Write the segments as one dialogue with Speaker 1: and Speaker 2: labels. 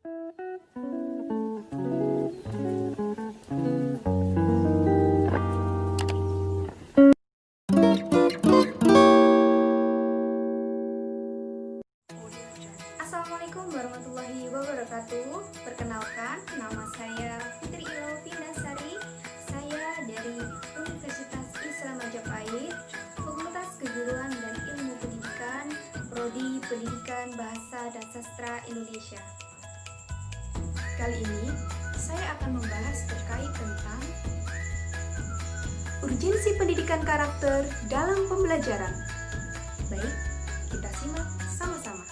Speaker 1: Assalamualaikum warahmatullahi wabarakatuh. Perkenalkan, nama saya Fitri Ilo Pindasari. Saya dari Universitas Islam Majapahit, Fakultas Keguruan dan Ilmu Pendidikan, Prodi Pendidikan Bahasa dan Sastra Indonesia. Kali ini saya akan membahas terkait tentang urgensi pendidikan karakter dalam pembelajaran. Baik, kita simak sama-sama.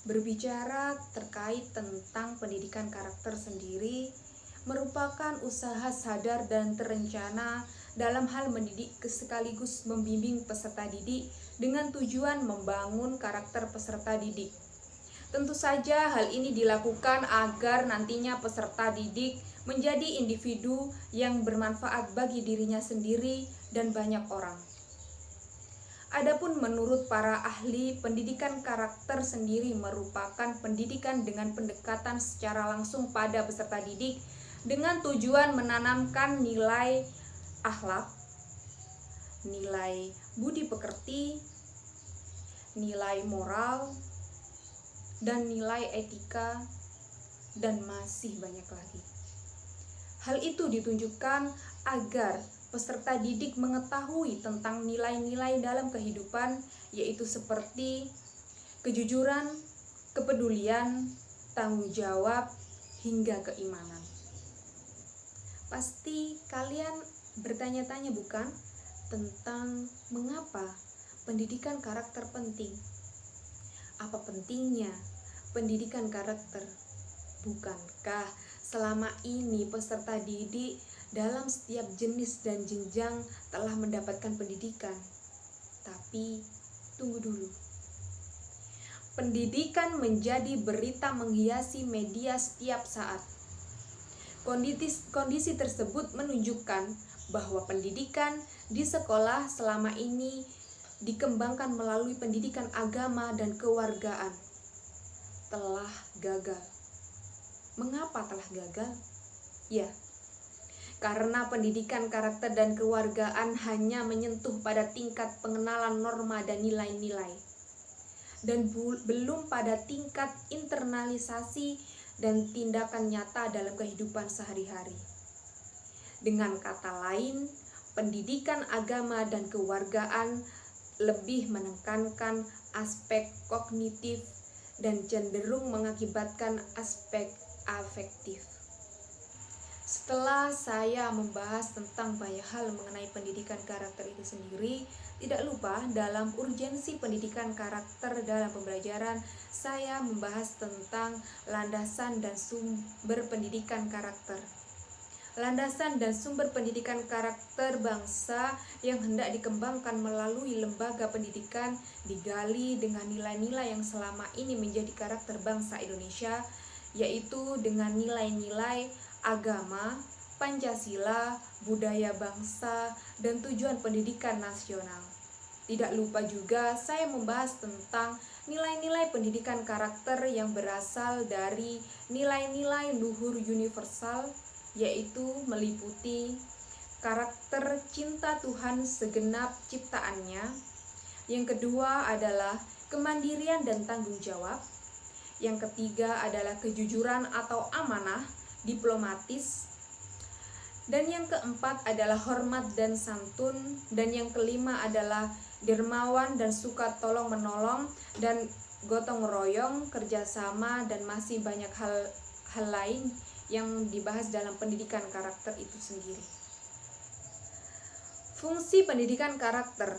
Speaker 1: Berbicara terkait tentang pendidikan karakter sendiri merupakan usaha sadar dan terencana dalam hal mendidik sekaligus membimbing peserta didik dengan tujuan membangun karakter peserta didik. Tentu saja hal ini dilakukan agar nantinya peserta didik menjadi individu yang bermanfaat bagi dirinya sendiri dan banyak orang. Adapun menurut para ahli, pendidikan karakter sendiri merupakan pendidikan dengan pendekatan secara langsung pada peserta didik dengan tujuan menanamkan nilai akhlak, nilai budi pekerti, nilai moral, dan nilai etika, dan masih banyak lagi. Hal itu ditunjukkan agar peserta didik mengetahui tentang nilai-nilai dalam kehidupan, yaitu seperti kejujuran, kepedulian, tanggung jawab, hingga keimanan. Pasti kalian bertanya-tanya bukan tentang mengapa pendidikan karakter penting? Apa pentingnya pendidikan karakter? Bukankah selama ini peserta didik dalam setiap jenis dan jenjang telah mendapatkan pendidikan? Tapi tunggu dulu. Pendidikan menjadi berita menghiasi media setiap saat. Kondisi tersebut menunjukkan bahwa pendidikan di sekolah selama ini dikembangkan melalui pendidikan agama dan kewargaan telah gagal. Mengapa telah gagal? Ya, karena pendidikan karakter dan kewargaan hanya menyentuh pada tingkat pengenalan norma dan nilai-nilai, dan belum pada tingkat internalisasi dan tindakan nyata dalam kehidupan sehari-hari. Dengan kata lain, pendidikan agama dan kewargaan lebih menekankan aspek kognitif dan cenderung mengakibatkan aspek afektif. Setelah saya membahas tentang banyak hal mengenai pendidikan karakter itu sendiri, tidak lupa dalam urgensi pendidikan karakter dalam pembelajaran, saya membahas tentang landasan dan sumber pendidikan karakter. Landasan dan sumber pendidikan karakter bangsa yang hendak dikembangkan melalui lembaga pendidikan digali dengan nilai-nilai yang selama ini menjadi karakter bangsa Indonesia, yaitu dengan nilai-nilai agama, Pancasila, budaya bangsa, dan tujuan pendidikan nasional. Tidak lupa juga saya membahas tentang nilai-nilai pendidikan karakter yang berasal dari nilai-nilai luhur universal, yaitu meliputi karakter cinta Tuhan segenap ciptaannya. Yang kedua adalah kemandirian dan tanggung jawab. Yang ketiga adalah kejujuran atau amanah diplomatis, dan yang keempat adalah hormat dan santun, dan yang kelima adalah dermawan dan suka tolong menolong dan gotong royong, kerjasama, dan masih banyak hal lain yang dibahas dalam pendidikan karakter itu sendiri. Fungsi pendidikan karakter.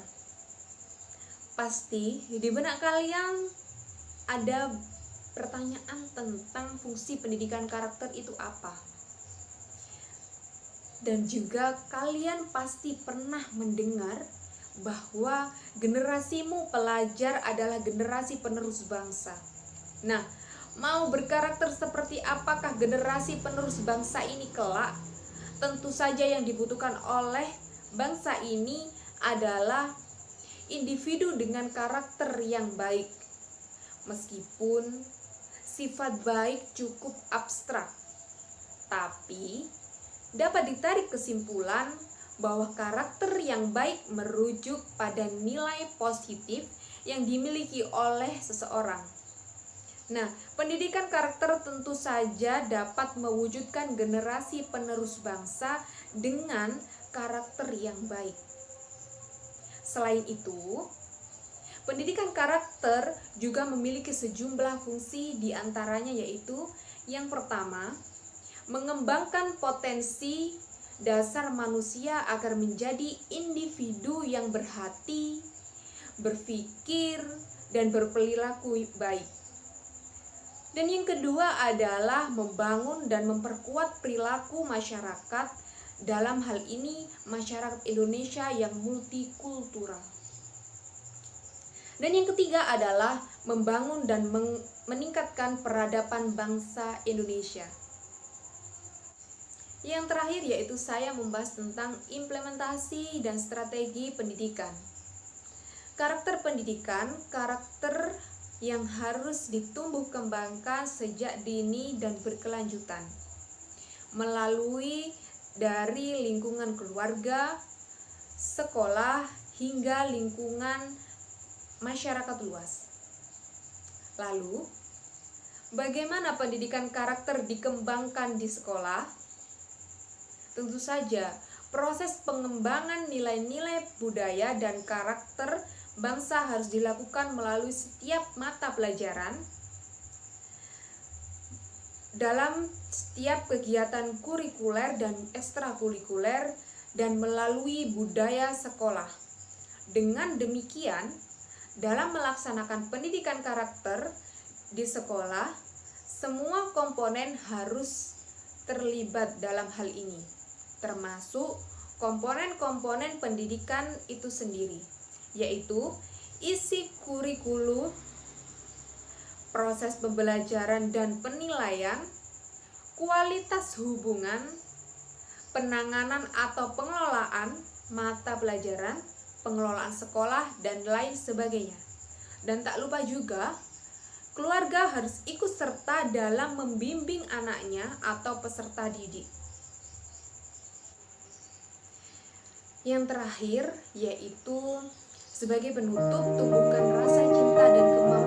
Speaker 1: Pasti di benak kalian ada pertanyaan tentang fungsi pendidikan karakter itu apa? Dan juga kalian pasti pernah mendengar bahwa generasimu pelajar adalah generasi penerus bangsa. Nah, mau berkarakter seperti apakah generasi penerus bangsa ini kelak? Tentu saja yang dibutuhkan oleh bangsa ini adalah individu dengan karakter yang baik. Meskipun sifat baik cukup abstrak, tapi dapat ditarik kesimpulan bahwa karakter yang baik merujuk pada nilai positif yang dimiliki oleh seseorang. Nah, pendidikan karakter tentu saja dapat mewujudkan generasi penerus bangsa dengan karakter yang baik. Selain itu, pendidikan karakter juga memiliki sejumlah fungsi, diantaranya yaitu yang pertama, mengembangkan potensi dasar manusia agar menjadi individu yang berhati, berpikir, dan berperilaku baik. Dan yang kedua adalah membangun dan memperkuat perilaku masyarakat, dalam hal ini masyarakat Indonesia yang multikultural. Dan yang ketiga adalah membangun dan meningkatkan peradaban bangsa Indonesia. Yang terakhir yaitu saya membahas tentang implementasi dan strategi pendidikan. Karakter pendidikan, karakter yang harus ditumbuh kembangkan sejak dini dan berkelanjutan melalui dari lingkungan keluarga, sekolah, hingga lingkungan masyarakat luas. Lalu, bagaimana pendidikan karakter dikembangkan di sekolah? Tentu saja, proses pengembangan nilai-nilai budaya dan karakter bangsa harus dilakukan melalui setiap mata pelajaran, dalam setiap kegiatan kurikuler dan ekstrakurikuler, dan melalui budaya sekolah. Dengan demikian, dalam melaksanakan pendidikan karakter di sekolah, semua komponen harus terlibat dalam hal ini, termasuk komponen-komponen pendidikan itu sendiri, yaitu isi kurikulum, proses pembelajaran dan penilaian, kualitas hubungan, penanganan atau pengelolaan mata pelajaran, pengelolaan sekolah, dan lain sebagainya. Dan tak lupa juga, keluarga harus ikut serta dalam membimbing anaknya atau peserta didik. Yang terakhir yaitu sebagai penutup, tumbuhkan rasa cinta dan kemampuan